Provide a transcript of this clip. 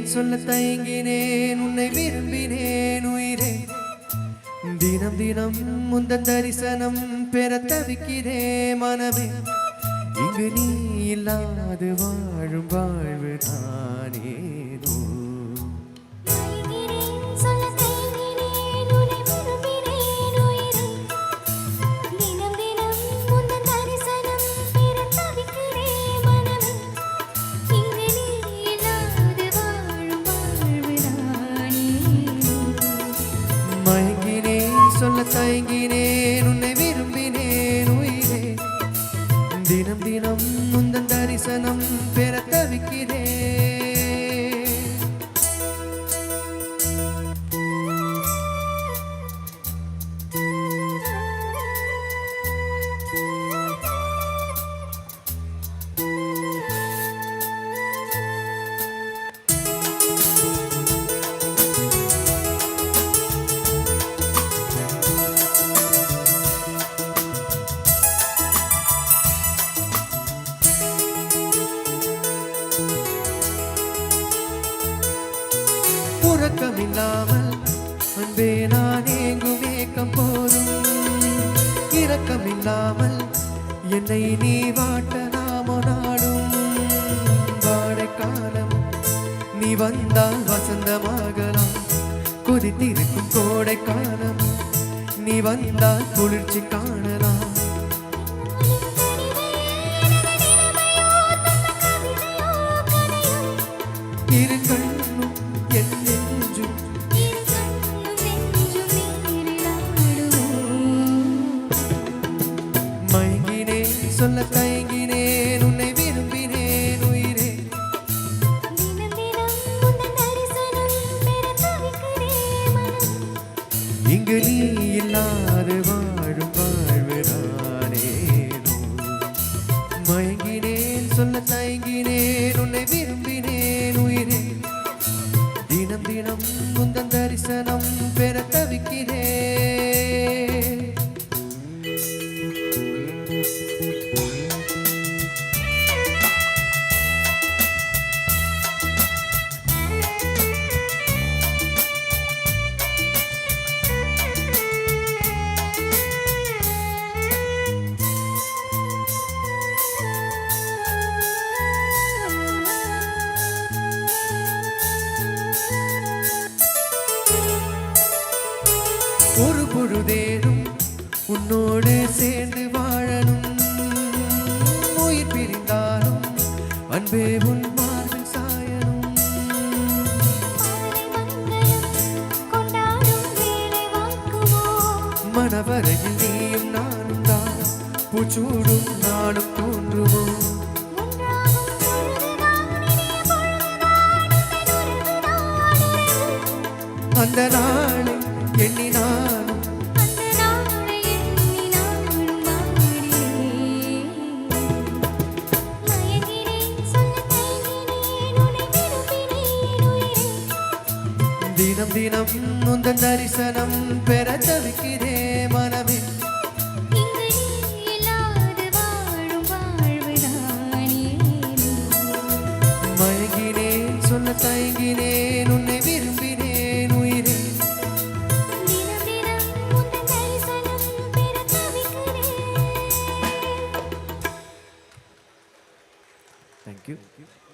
சொல்ல தயங்கினேன் உன்னை விரும்பினேன் உயிரே தினம் தினம் முந்தன் தரிசனம் பெற தவிக்கிறேன் மனமே இங்கு நீ இல்லாது வாழும் வாழ்வு தானேதோ சொல்ல தயங்கினேன் உன்னை விரும்பினேன் உயிரே தினம் தினம் முந்தன் தரிசனம் பெற தவிக்கிறேன் இரக்கமில்லாமல் அன்பே நான் ஏங்கும் ஏக்கம் போதும் இரக்கமில்லாமல் என்னை நீ வாட்ட நாமோ நாடும் வாடைக்காலம் நீ வந்தால் வசந்தமாகலாம் கொதித்திருக்கும் கோடைக்காலம் நீ வந்தால் குளிர்ச்சி காணலாம் சொல்ல தயங்கினேன் உன்னை விரும்பினேன் உயிரே இங்கு நீ இல்லாது வாழும் வாழ்வுதானேனோ மயங்கினேன் சொல்ல தயங்கினேன் உன்னை விரும்பினேன் உயிரே தினம் தினம் முந்தன் தரிசனம் பெற தவிக்கிறேன் ஒரு பொழுதேனும் உன்னோடு சேர்ந்து வாழணும் உயிர் பிரிந்தாலும் அன்பே உன் மார்பில் சாயணும் மனவரையில் நீயும் நானும் தான் பூச்சூடும் நாளும் தோன்றுமோ அந்த நாளை எண்ணி நானும் தினம் தினம் முந்தன் தரிசனம் பெற தவிக்கிறேன் மனமே மயங்கினேன் சொல்ல தயங்கினேன் உன்னை விரும்பினேன் உயிரே Thank you.